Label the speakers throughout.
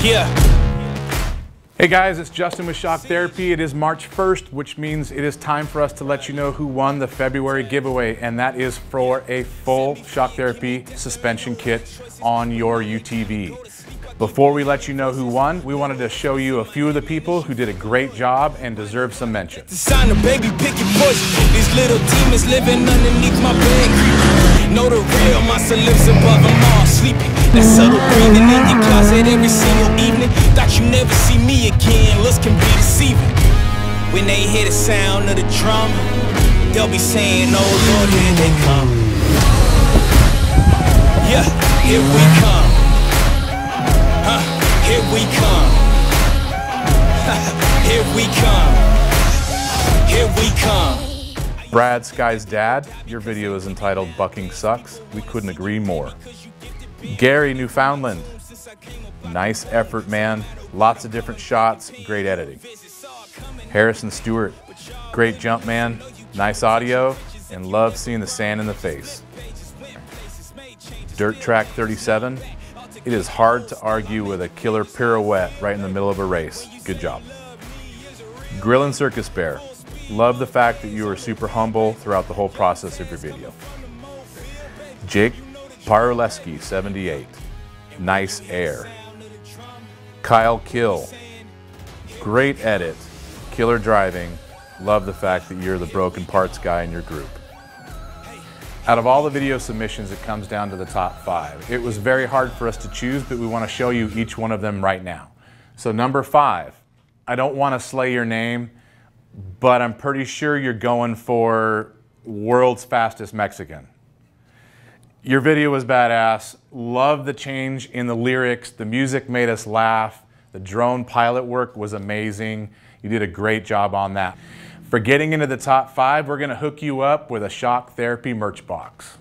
Speaker 1: Yeah.
Speaker 2: Hey guys, it's Justin with Shock Therapy. It is March 1st, which means it is time for us to let you know who won the February giveaway, and that is for a full Shock Therapy suspension kit on your UTV. Before we let you know who won, we wanted to show you a few of the people who did a great job and deserve some mention.
Speaker 1: Sign a baby, pick your poison. These little demons living underneath my bed. Know the real monster lives above them all, sleeping. That subtle breathing in your closet every single evening. Thought you never see me again, looks can be deceiving. When they hear the sound of the drum, they'll be saying, oh Lord, here they come. Yeah, here we come. Here we come. Here we come. Here we come.
Speaker 2: Brad, Sky's dad, your video is entitled Bucking Sucks. We couldn't agree more. Gary, Newfoundland, nice effort, man. Lots of different shots, great editing. Harrison Stewart, great jump, man. Nice audio, and love seeing the sand in the face. Dirt Track 37, it is hard to argue with a killer pirouette right in the middle of a race. Good job. Grillin' Circus Bear, love the fact that you were super humble throughout the whole process of your video. Jake Parleski, 78, nice air. Kyle Kill, great edit, killer driving, love the fact that you're the broken parts guy in your group. Out of all the video submissions, it comes down to the top 5. It was very hard for us to choose, but we want to show you each one of them right now. So number 5, I don't want to slay your name, but I'm pretty sure you're going for World's Fastest Mexican. Your video was badass. Love the change in the lyrics. The music made us laugh. The drone pilot work was amazing. You did a great job on that. For getting into the top 5, we're gonna hook you up with a Shock Therapy merch box.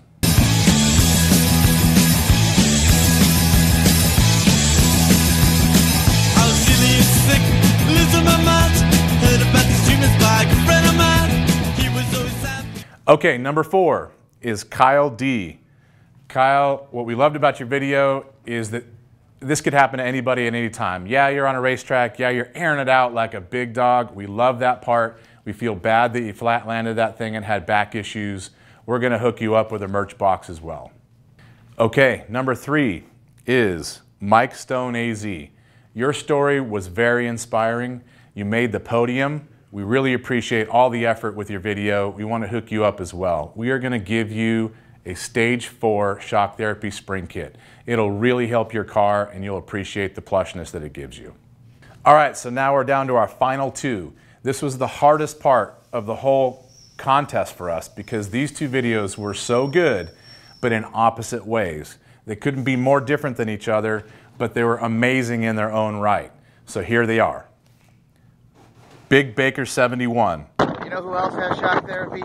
Speaker 2: Okay, number 4 is Kyle D. Kyle, what we loved about your video is that this could happen to anybody at any time. Yeah, you're on a racetrack. Yeah, you're airing it out like a big dog. We love that part. We feel bad that you flat landed that thing and had back issues. We're gonna hook you up with a merch box as well. Okay, number 3 is Mike Stone AZ. Your story was very inspiring. You made the podium. We really appreciate all the effort with your video. We want to hook you up as well. We are gonna give you a Stage 4 Shock Therapy Spring Kit. It'll really help your car and you'll appreciate the plushness that it gives you. All right, so now we're down to our final 2. This was the hardest part of the whole contest for us because these 2 videos were so good, but in opposite ways. They couldn't be more different than each other, but they were amazing in their own right. So here they are. Big Baker 71.
Speaker 3: You know who else has Shock Therapy?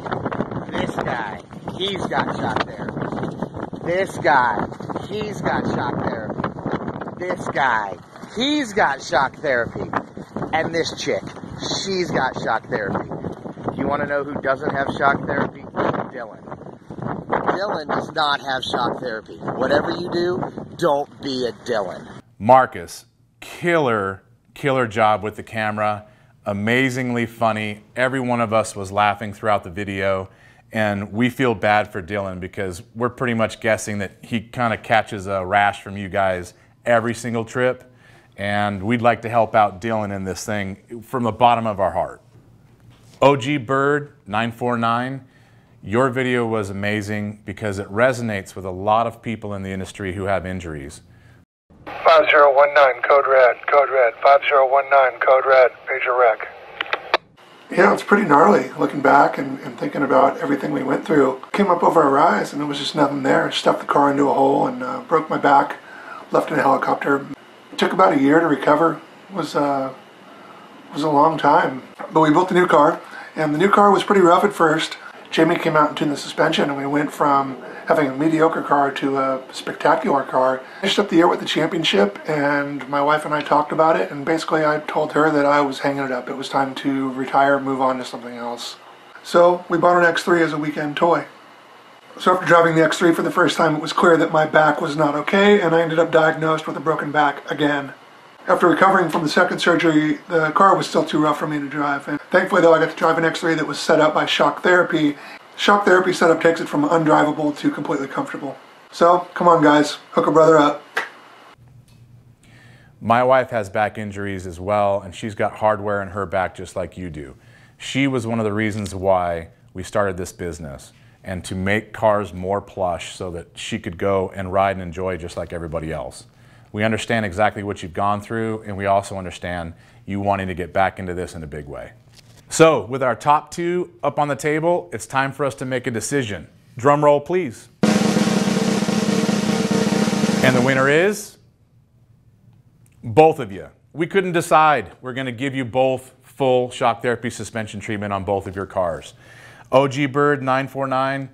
Speaker 3: This guy. He's got Shock Therapy. This guy. He's got Shock Therapy. This guy. He's got Shock Therapy. And this chick. She's got Shock Therapy. You want to know who doesn't have Shock Therapy? Dylan. Dylan does not have Shock Therapy. Whatever you do, don't be a Dylan.
Speaker 2: Marcus, killer job with the camera. Amazingly funny. Every one of us was laughing throughout the video. And we feel bad for Dylan because we're pretty much guessing that he kind of catches a rash from you guys every single trip. And we'd like to help out Dylan in this thing from the bottom of our heart. OG Bird 949, your video was amazing because it resonates with a lot of people in the industry who have injuries.
Speaker 4: 5019, code red, 5019, code red, major wreck.
Speaker 5: Yeah, it's pretty gnarly looking back and thinking about everything we went through. Came up over a rise and there was just nothing there. I stuffed the car into a hole and broke my back, left in a helicopter. It took about a year to recover. It was a long time. But we built the new car, and the new car was pretty rough at first. Jamie came out and tuned the suspension, and we went from having a mediocre car to a spectacular car. Finished up the year with the championship, and my wife and I talked about it, and basically I told her that I was hanging it up. It was time to retire, move on to something else. So we bought an X3 as a weekend toy. So after driving the X3 for the first time, it was clear that my back was not okay, and I ended up diagnosed with a broken back again. After recovering from the second surgery, the car was still too rough for me to drive. And thankfully though, I got to drive an X3 that was set up by Shock Therapy. Shock Therapy setup takes it from undrivable to completely comfortable. So, come on guys, hook a brother up.
Speaker 2: My wife has back injuries as well, and she's got hardware in her back just like you do. She was one of the reasons why we started this business, and to make cars more plush so that she could go and ride and enjoy just like everybody else. We understand exactly what you've gone through, and we also understand you wanting to get back into this in a big way. So, with our top two up on the table, it's time for us to make a decision. Drum roll, please. And the winner is both of you. We couldn't decide. We're going to give you both full Shock Therapy suspension treatment on both of your cars. OG Bird 949,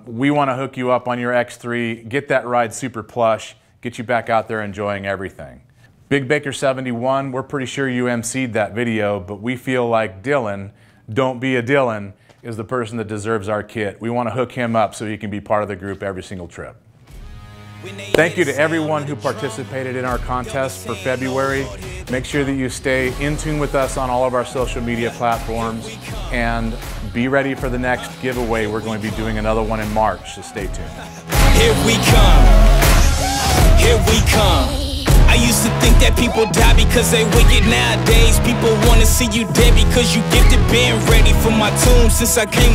Speaker 2: we want to hook you up on your X3, get that ride super plush, get you back out there enjoying everything. Big Baker 71, we're pretty sure you emceed that video, but we feel like Dylan, Don't Be a Dylan, is the person that deserves our kit. We want to hook him up so he can be part of the group every single trip. Thank you to everyone who participated in our contest for February. Make sure that you stay in tune with us on all of our social media platforms, and be ready for the next giveaway. We're going to be doing another one in March, so stay tuned.
Speaker 1: Here we come. Here we come. I used to think that people die because they wicked. Nowadays people want to see you dead because you gifted. Been ready for my tomb since I came